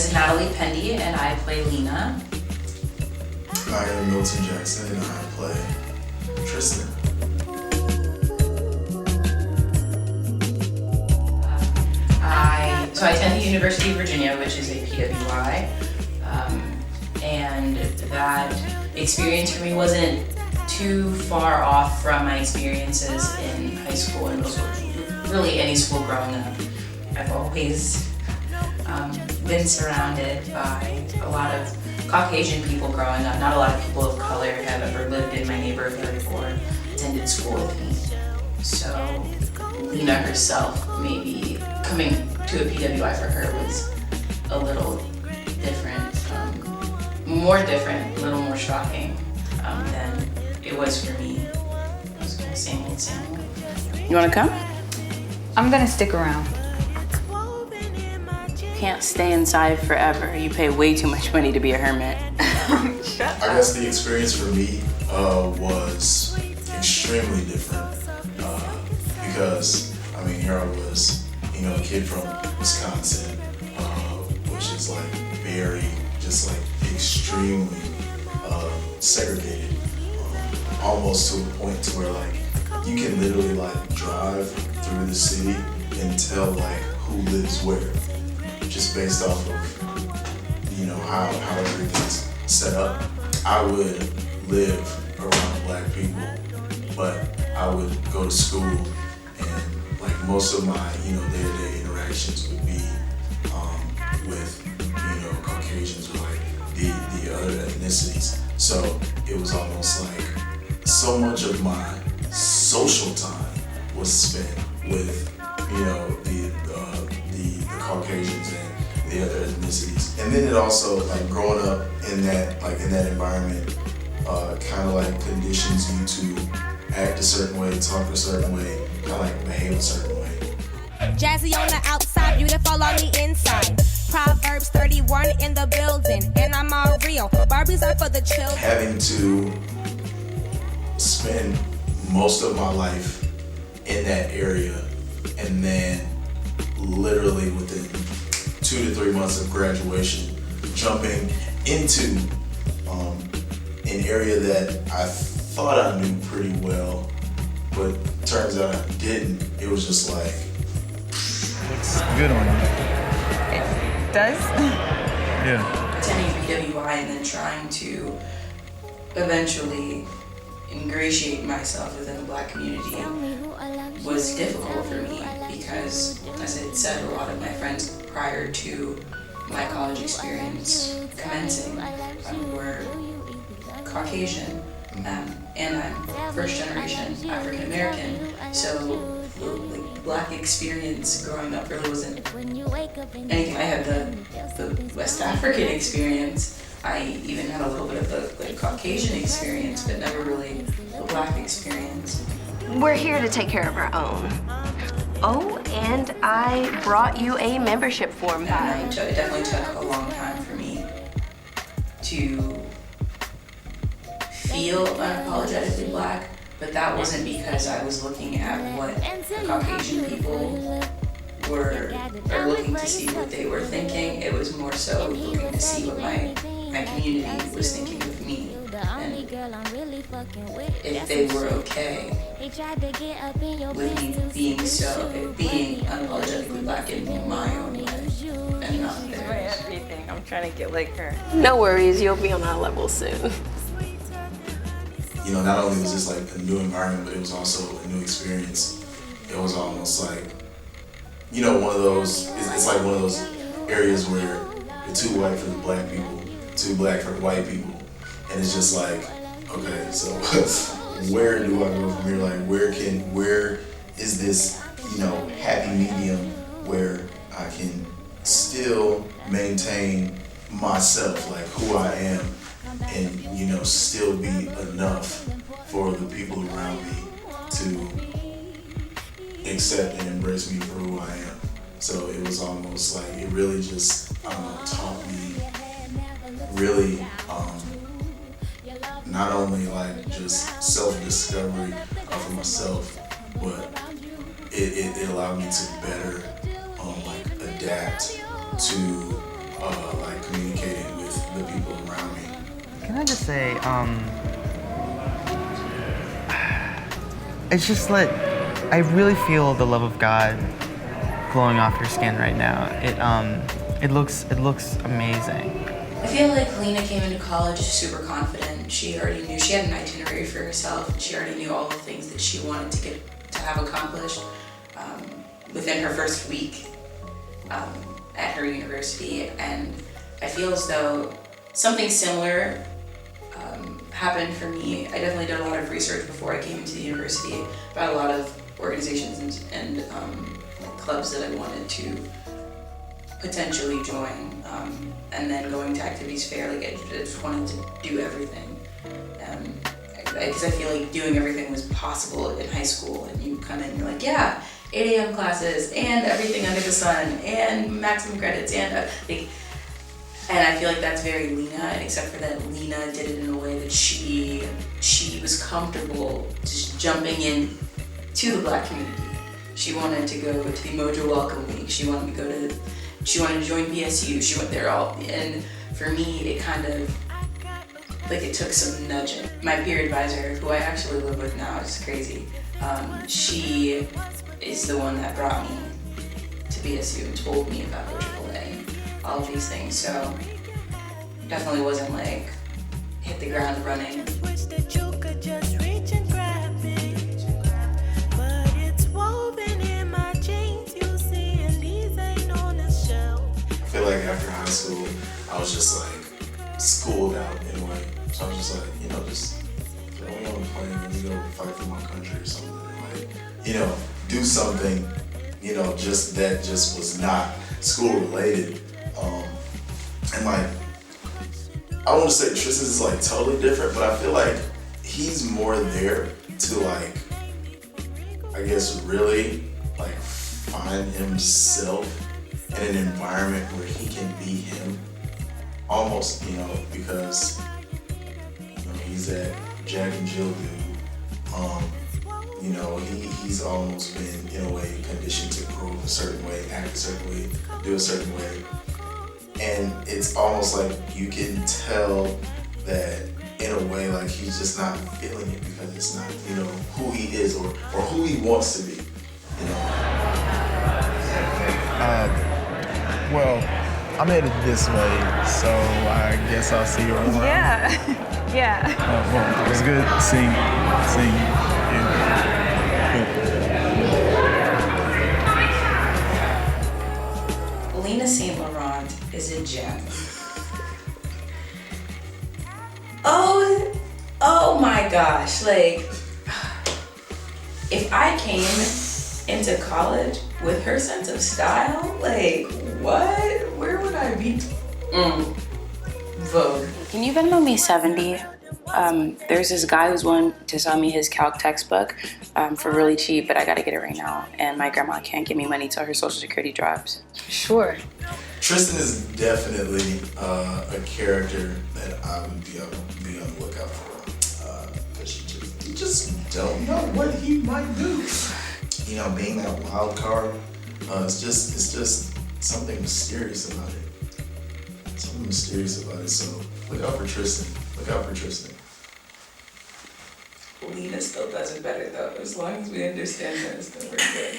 is Natalie Pendie, and I play Lena. I am Milton Jackson, and I play Tryston. So I attend the University of Virginia, which is a PWI, and that experience for me wasn't too far off from my experiences in high school and really any school growing up. I've always been surrounded by a lot of Caucasian people growing up. Not a lot of people of color have ever lived in my neighborhood or attended school with me. So Lena herself, maybe coming to a PWI for her was a little different, more different, a little more shocking than it was for me. I was kind of same old. You wanna come? I'm gonna stick around. You can't stay inside forever. You pay way too much money to be a hermit. I guess the experience for me was extremely different because, I mean, here I was, you know, a kid from Wisconsin, which is like very, just like extremely segregated, almost to a point to where like you can literally like drive through the city and tell like who lives where, just based off of, you know, how everything's set up. I would live around black people, but I would go to school and like most of my, you know, day-to-day interactions would be with, you know, Caucasians or like the other ethnicities. So it was almost like so much of my social time was spent with, you know, the Caucasians and the other ethnicities. And then it also, like, growing up in that environment kind of like conditions you to act a certain way, talk a certain way, kind of like behave a certain way. Jazzy on the outside, beautiful on the inside. Proverbs 31 in the building, and I'm all real. Barbies are for the children. Having to spend most of my life in that area, and then literally within 2 to 3 months of graduation, jumping into an area that I thought I knew pretty well, but turns out I didn't. It was just like, looks good on you. It does? Yeah. Attending PWI and then trying to eventually ingratiate myself within the black community was difficult for me because, as I said, a lot of my friends prior to my college experience commencing were Caucasian, and I'm first generation African American, so the black experience growing up really wasn't anything. I had the West African experience. I even had a little bit of the Caucasian experience, but never really the black experience. We're here to take care of our own. Oh, and I brought you a membership form back. It definitely took a long time for me to feel unapologetically black, but that wasn't because I was looking at what Caucasian people were, or looking to see what they were thinking. It was more so looking to see what my community was thinking of me, and if they were okay with me being unapologetically black in my own way and not theirs. Everything. I'm trying to get like her. No worries, you'll be on our level soon. You know, not only was this like a new environment, but it was also a new experience. It was almost like, you know, one of those, it's like one of those areas where you're too white for the black people, too black for the white people. And it's just like, okay, so where do I go from here? Like, where is this, you know, happy medium where I can still maintain myself, like who I am, and, you know, still be enough for the people around me to accept and embrace me for who I am. So it was almost like, it really just taught me really not only like just self-discovery for myself, but it allowed me to better like adapt to like communicating with the people around me. Can I just say, it's just like, I really feel the love of God glowing off your skin right now. It looks amazing. I feel like Lena came into college super confident. She already knew, she had an itinerary for herself. She already knew all the things that she wanted to have accomplished within her first week at her university. And I feel as though something similar happened for me. I definitely did a lot of research before I came into the university about a lot of organizations and like clubs that I wanted to potentially join, and then going to activities fair, like I just wanted to do everything, because I feel like doing everything was possible in high school, and you come in, you're like, yeah, 8 a.m. classes, and everything under the sun, and maximum credits, and I feel like that's very Lena, except for that Lena did it in a way that she was comfortable just jumping in to the Black community. She wanted to go to the Mojo Welcome Week. She wanted to join BSU. She went there all, and for me, it kind of, like, it took some nudging. My peer advisor, who I actually live with now, is crazy. She is the one that brought me to BSU and told me about AAA and all of these things. So definitely wasn't like hit the ground running. Wish that you could just reach and grab it, but it's woven in my jeans. You see, and these ain't on the shelf. I feel like after high school, I was just like schooled out in a way. So I was just like, just throw me on the plane and go fight for my country or something. And, like, do something, just that just was not school related. And like, I want to say Tryston is like totally different, but I feel like he's more there to like, I guess really like find himself in an environment where he can be him, almost, because he's that Jack and Jill dude. He's almost been in a way conditioned to grow a certain way, act a certain way, do a certain way. And it's almost like you can tell that in a way, like he's just not feeling it because it's not, who he is or who he wants to be, Well, I'm headed this way, so I guess I'll see you around. Yeah. Yeah. Well, it was good seeing you. Lena St. Laurent is a gem. Oh my gosh, like, if I came into college with her sense of style, like, what? Where would I be? Vogue. Can you Venmo me 70? There's this guy who's willing to sell me his calc textbook for really cheap, but I gotta get it right now. And my grandma can't give me money till her Social Security drops. Sure. Tryston is definitely a character that I would be on the lookout for. Because you just don't know what he might do. Being that wild card, it's just something mysterious about it. Something mysterious about it. So look out for Tryston. Look out for Tryston. Lena still does it better though. As long as we understand that, it's still pretty good.